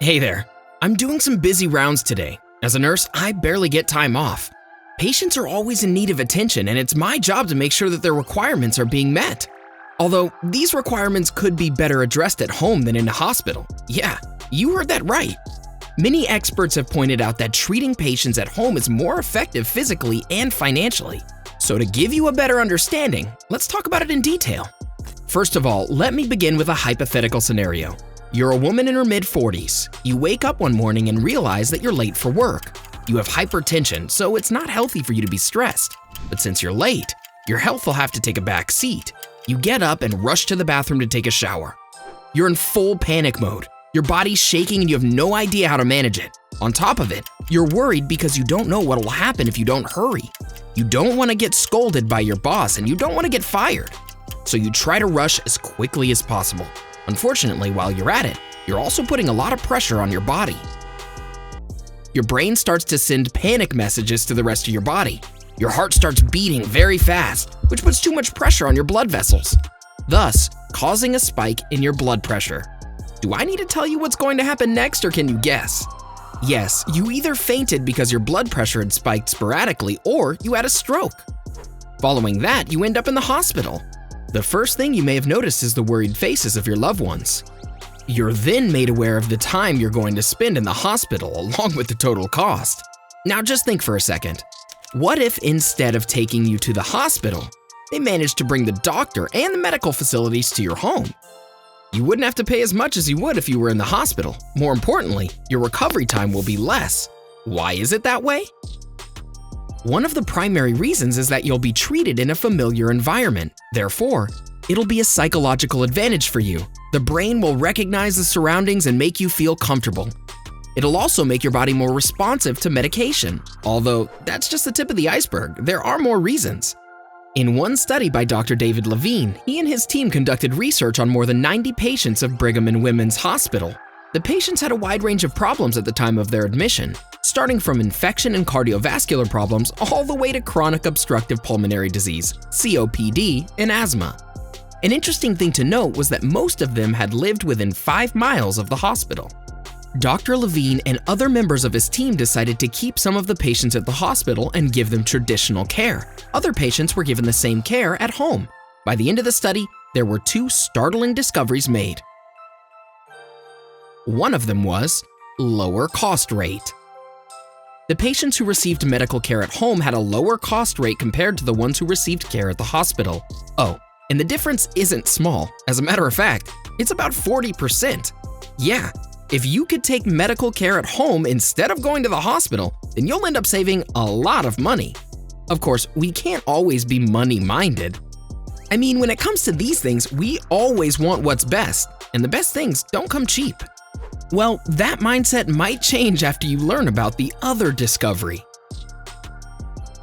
Hey there. I'm doing some busy rounds today. As a nurse, I barely get time off. Patients are always in need of attention, and it's my job to make sure that their requirements are being met. Although, these requirements could be better addressed at home than in a hospital. Yeah, you heard that right. Many experts have pointed out that treating patients at home is more effective physically and financially. So to give you a better understanding, let's talk about it in detail. First of all, let me begin with a hypothetical scenario. You're a woman in her mid-40s. You wake up one morning and realize that you're late for work. You have hypertension, so it's not healthy for you to be stressed. But since you're late, your health will have to take a back seat. You get up and rush to the bathroom to take a shower. You're in full panic mode. Your body's shaking and you have no idea how to manage it. On top of it, you're worried because you don't know what will happen if you don't hurry. You don't want to get scolded by your boss and you don't want to get fired. So you try to rush as quickly as possible. Unfortunately, while you're at it, you're also putting a lot of pressure on your body. Your brain starts to send panic messages to the rest of your body. Your heart starts beating very fast, which puts too much pressure on your blood vessels, thus causing a spike in your blood pressure. Do I need to tell you what's going to happen next, or can you guess? Yes, you either fainted because your blood pressure had spiked sporadically, or you had a stroke. Following that, you end up in the hospital. The first thing you may have noticed is the worried faces of your loved ones. You're then made aware of the time you're going to spend in the hospital along with the total cost. Now just think for a second. What if instead of taking you to the hospital, they managed to bring the doctor and the medical facilities to your home? You wouldn't have to pay as much as you would if you were in the hospital. More importantly, your recovery time will be less. Why is it that way? One of the primary reasons is that you'll be treated in a familiar environment. Therefore, it'll be a psychological advantage for you. The brain will recognize the surroundings and make you feel comfortable. It'll also make your body more responsive to medication. Although, that's just the tip of the iceberg. There are more reasons. In one study by Dr. David Levine, he and his team conducted research on more than 90 patients of Brigham and Women's Hospital. The patients had a wide range of problems at the time of their admission, starting from infection and cardiovascular problems all the way to chronic obstructive pulmonary disease, COPD, and asthma. An interesting thing to note was that most of them had lived within 5 miles of the hospital. Dr. Levine and other members of his team decided to keep some of the patients at the hospital and give them traditional care. Other patients were given the same care at home. By the end of the study, there were 2 startling discoveries made. One of them was lower cost rate. The patients who received medical care at home had a lower cost rate compared to the ones who received care at the hospital. Oh, and the difference isn't small. As a matter of fact, it's about 40%. Yeah, if you could take medical care at home instead of going to the hospital, then you'll end up saving a lot of money. Of course, we can't always be money-minded. I mean, when it comes to these things, we always want what's best, and the best things don't come cheap. Well, that mindset might change after you learn about the other discovery.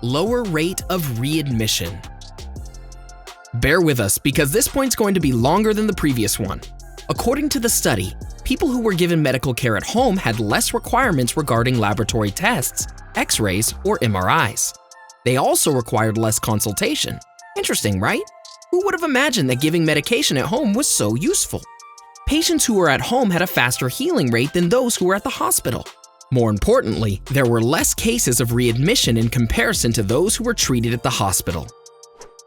Lower rate of readmission. Bear with us because this point's going to be longer than the previous one. According to the study, people who were given medical care at home had less requirements regarding laboratory tests, X-rays, or MRIs. They also required less consultation. Interesting, right? Who would have imagined that giving medication at home was so useful? Patients who were at home had a faster healing rate than those who were at the hospital. More importantly, there were less cases of readmission in comparison to those who were treated at the hospital.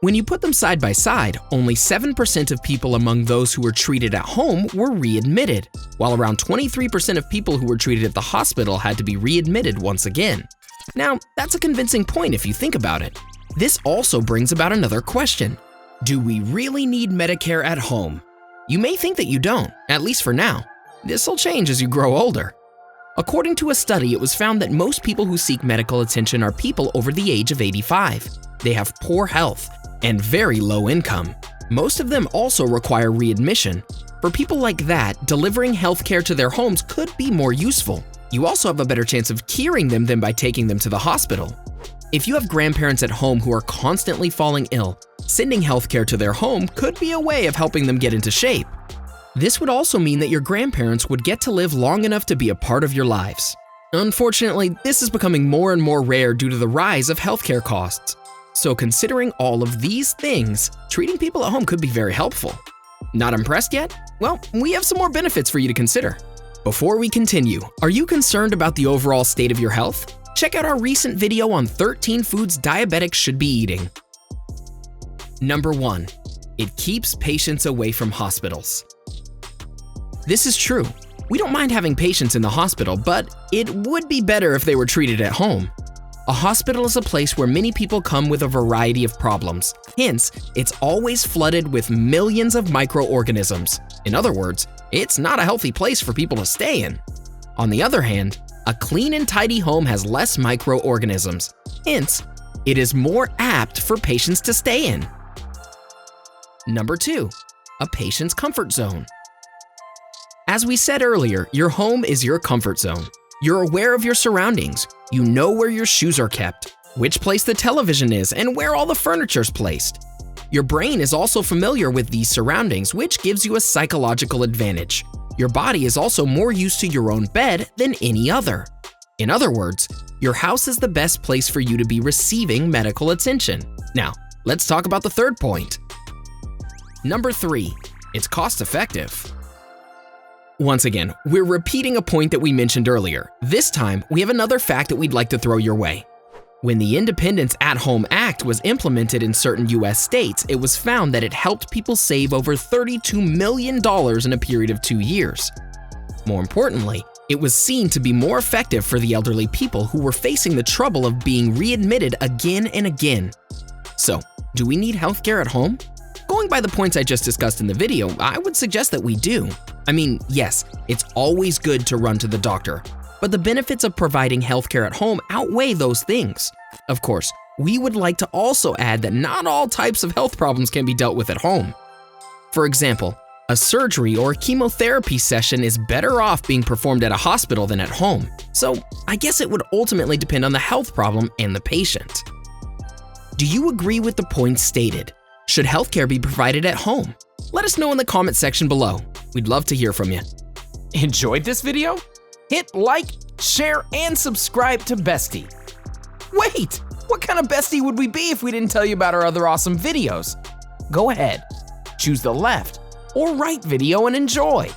When you put them side by side, only 7% of people among those who were treated at home were readmitted, while around 23% of people who were treated at the hospital had to be readmitted once again. Now, that's a convincing point if you think about it. This also brings about another question. Do we really need Medicare at home? You may think that you don't, at least for now. This'll change as you grow older. According to a study, it was found that most people who seek medical attention are people over the age of 85. They have poor health and very low income. Most of them also require readmission. For people like that, delivering healthcare to their homes could be more useful. You also have a better chance of curing them than by taking them to the hospital. If you have grandparents at home who are constantly falling ill, sending healthcare to their home could be a way of helping them get into shape. This would also mean that your grandparents would get to live long enough to be a part of your lives. Unfortunately, this is becoming more and more rare due to the rise of healthcare costs. So considering all of these things, treating people at home could be very helpful. Not impressed yet? Well, we have some more benefits for you to consider. Before we continue, are you concerned about the overall state of your health? Check out our recent video on 13 foods diabetics should be eating. Number 1. It keeps patients away from hospitals. This is true. We don't mind having patients in the hospital, but it would be better if they were treated at home. A hospital is a place where many people come with a variety of problems. Hence, it's always flooded with millions of microorganisms. In other words, it's not a healthy place for people to stay in. On the other hand, a clean and tidy home has less microorganisms. Hence, it is more apt for patients to stay in. Number 2. A patient's comfort zone. As we said earlier, your home is your comfort zone. You're aware of your surroundings. You know where your shoes are kept, which place the television is, and where all the furniture's placed. Your brain is also familiar with these surroundings, which gives you a psychological advantage. Your body is also more used to your own bed than any other. In other words, your house is the best place for you to be receiving medical attention. Now, let's talk about the third point. Number 3. It's cost-effective. Once again, we're repeating a point that we mentioned earlier. This time, we have another fact that we'd like to throw your way. When the Independence at Home Act was implemented in certain US states, it was found that it helped people save over $32 million in a period of 2 years. More importantly, it was seen to be more effective for the elderly people who were facing the trouble of being readmitted again and again. So, do we need healthcare at home? Going by the points I just discussed in the video, I would suggest that we do. I mean, yes, it's always good to run to the doctor, but the benefits of providing healthcare at home outweigh those things. Of course, we would like to also add that not all types of health problems can be dealt with at home. For example, a surgery or chemotherapy session is better off being performed at a hospital than at home. So I guess it would ultimately depend on the health problem and the patient. Do you agree with the points stated? Should healthcare be provided at home? Let us know in the comment section below. We'd love to hear from you. Enjoyed this video? Hit like, share, and subscribe to Bestie. Wait, what kind of Bestie would we be if we didn't tell you about our other awesome videos? Go ahead, choose the left or right video and enjoy.